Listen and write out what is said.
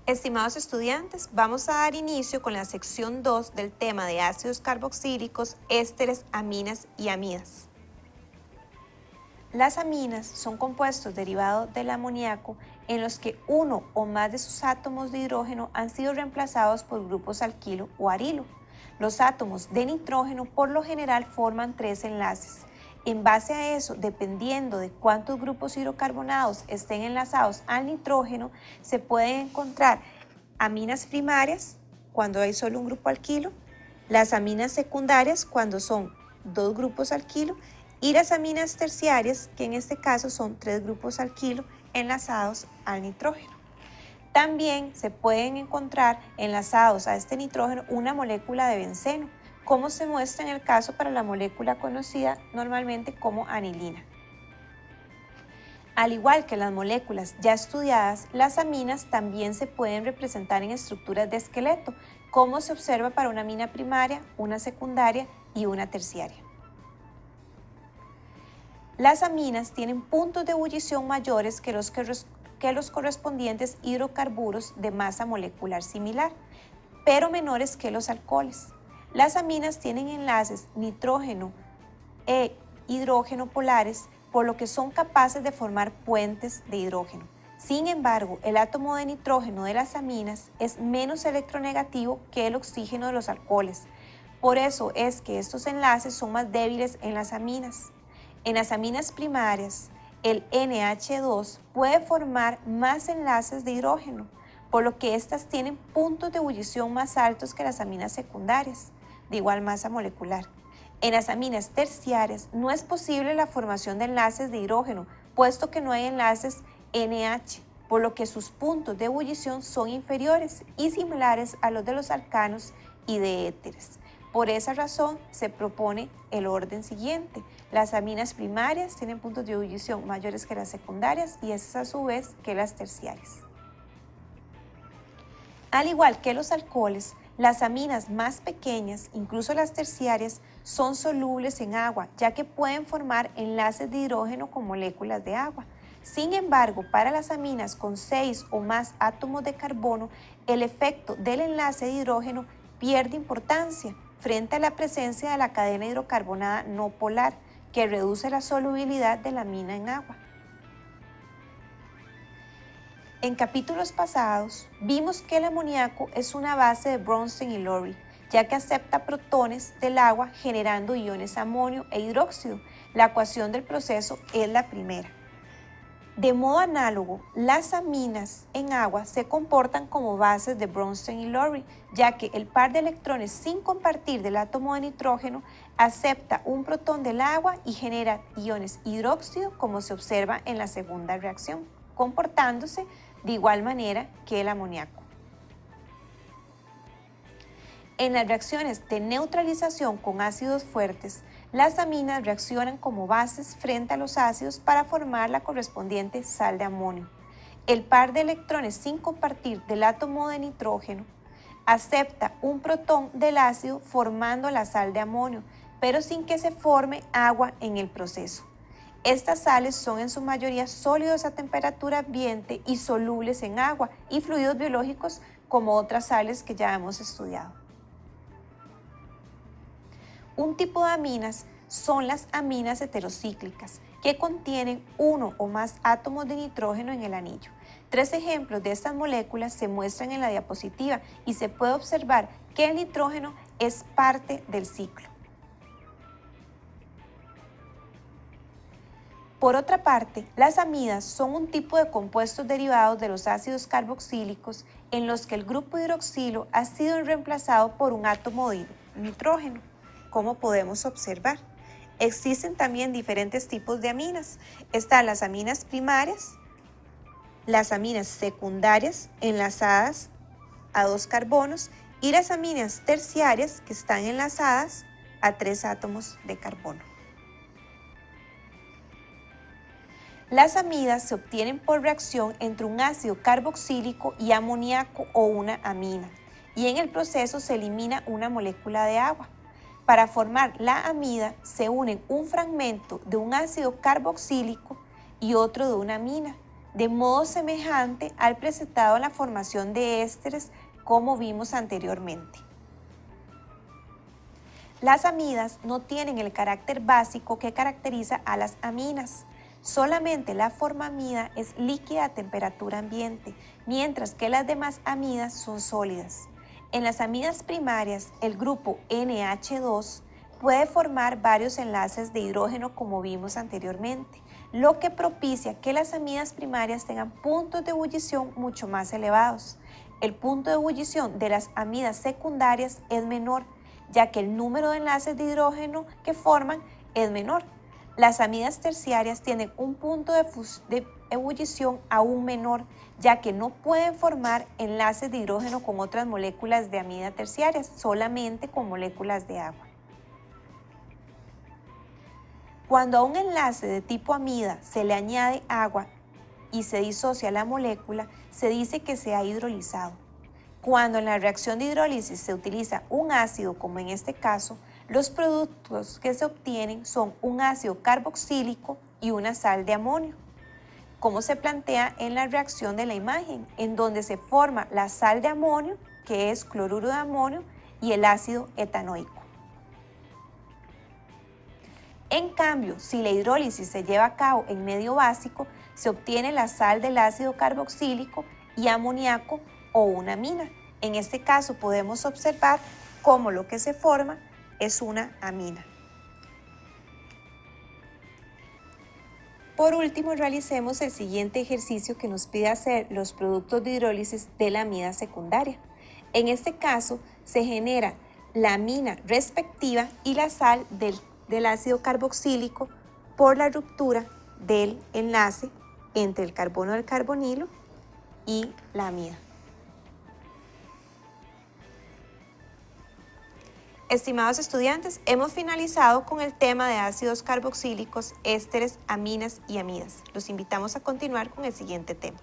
Estimados estudiantes, vamos a dar inicio con la sección 2 del tema de ácidos carboxílicos, ésteres, aminas y amidas. Las aminas son compuestos derivados del amoníaco en los que uno o más de sus átomos de hidrógeno han sido reemplazados por grupos alquilo o arilo. Los átomos de nitrógeno por lo general forman 3 enlaces. En base a eso, dependiendo de cuántos grupos hidrocarbonados estén enlazados al nitrógeno, se pueden encontrar aminas primarias cuando hay solo un grupo alquilo, las aminas secundarias cuando son 2 grupos alquilo y las aminas terciarias, que en este caso son 3 grupos alquilo enlazados al nitrógeno. También se pueden encontrar enlazados a este nitrógeno una molécula de benceno, como se muestra en el caso para la molécula conocida normalmente como anilina. Al igual que las moléculas ya estudiadas, las aminas también se pueden representar en estructuras de esqueleto, como se observa para una amina primaria, una secundaria y una terciaria. Las aminas tienen puntos de ebullición mayores que los correspondientes hidrocarburos de masa molecular similar, pero menores que los alcoholes. Las aminas tienen enlaces nitrógeno e hidrógeno polares, por lo que son capaces de formar puentes de hidrógeno. Sin embargo, el átomo de nitrógeno de las aminas es menos electronegativo que el oxígeno de los alcoholes. Por eso es que estos enlaces son más débiles en las aminas. En las aminas primarias, el NH2 puede formar más enlaces de hidrógeno, por lo que estas tienen puntos de ebullición más altos que las aminas secundarias, de igual masa molecular. En las aminas terciarias no es posible la formación de enlaces de hidrógeno, puesto que no hay enlaces NH, por lo que sus puntos de ebullición son inferiores y similares a los de los alcanos y de éteres. Por esa razón se propone el orden siguiente. Las aminas primarias tienen puntos de ebullición mayores que las secundarias y esas a su vez que las terciarias. Al igual que los alcoholes, las aminas más pequeñas, incluso las terciarias, son solubles en agua, ya que pueden formar enlaces de hidrógeno con moléculas de agua. Sin embargo, para las aminas con 6 o más átomos de carbono, el efecto del enlace de hidrógeno pierde importancia frente a la presencia de la cadena hidrocarbonada no polar, que reduce la solubilidad de la amina en agua. En capítulos pasados, vimos que el amoníaco es una base de Bronsted y Lowry, ya que acepta protones del agua generando iones amonio e hidróxido. La ecuación del proceso es la primera. De modo análogo, las aminas en agua se comportan como bases de Bronsted y Lowry, ya que el par de electrones sin compartir del átomo de nitrógeno acepta un protón del agua y genera iones hidróxido, como se observa en la segunda reacción, comportándose de igual manera que el amoníaco. En las reacciones de neutralización con ácidos fuertes, las aminas reaccionan como bases frente a los ácidos para formar la correspondiente sal de amonio. El par de electrones sin compartir del átomo de nitrógeno acepta un protón del ácido formando la sal de amonio, pero sin que se forme agua en el proceso. Estas sales son en su mayoría sólidos a temperatura ambiente y solubles en agua y fluidos biológicos, como otras sales que ya hemos estudiado. Un tipo de aminas son las aminas heterocíclicas, que contienen uno o más átomos de nitrógeno en el anillo. 3 ejemplos de estas moléculas se muestran en la diapositiva y se puede observar que el nitrógeno es parte del ciclo. Por otra parte, las amidas son un tipo de compuestos derivados de los ácidos carboxílicos en los que el grupo hidroxilo ha sido reemplazado por un átomo de nitrógeno, como podemos observar. Existen también diferentes tipos de aminas. Están las aminas primarias, las aminas secundarias enlazadas a 2 carbonos y las aminas terciarias que están enlazadas a 3 átomos de carbono. Las amidas se obtienen por reacción entre un ácido carboxílico y amoníaco o una amina, y en el proceso se elimina una molécula de agua. Para formar la amida se unen un fragmento de un ácido carboxílico y otro de una amina. de modo semejante al presentado en la formación de ésteres como vimos anteriormente. Las amidas no tienen el carácter básico que caracteriza a las aminas. Solamente la forma amida es líquida a temperatura ambiente, mientras que las demás amidas son sólidas. En las amidas primarias, el grupo NH2 puede formar varios enlaces de hidrógeno como vimos anteriormente, lo que propicia que las amidas primarias tengan puntos de ebullición mucho más elevados. El punto de ebullición de las amidas secundarias es menor, ya que el número de enlaces de hidrógeno que forman es menor. Las amidas terciarias tienen un punto de ebullición aún menor, ya que no pueden formar enlaces de hidrógeno con otras moléculas de amida terciarias, solamente con moléculas de agua. Cuando a un enlace de tipo amida se le añade agua y se disocia la molécula, se dice que se ha hidrolizado. Cuando en la reacción de hidrólisis se utiliza un ácido, como en este caso, los productos que se obtienen son un ácido carboxílico y una sal de amonio, como se plantea en la reacción de la imagen, en donde se forma la sal de amonio, que es cloruro de amonio, y el ácido etanoico. En cambio, si la hidrólisis se lleva a cabo en medio básico, se obtiene la sal del ácido carboxílico y amoníaco o una amina. En este caso podemos observar cómo lo que se forma es una amina. Por último, realicemos el siguiente ejercicio que nos pide hacer los productos de hidrólisis de la amida secundaria. En este caso, se genera la amina respectiva y la sal del ácido carboxílico por la ruptura del enlace entre el carbono del carbonilo y la amida. Estimados estudiantes, hemos finalizado con el tema de ácidos carboxílicos, ésteres, aminas y amidas. Los invitamos a continuar con el siguiente tema.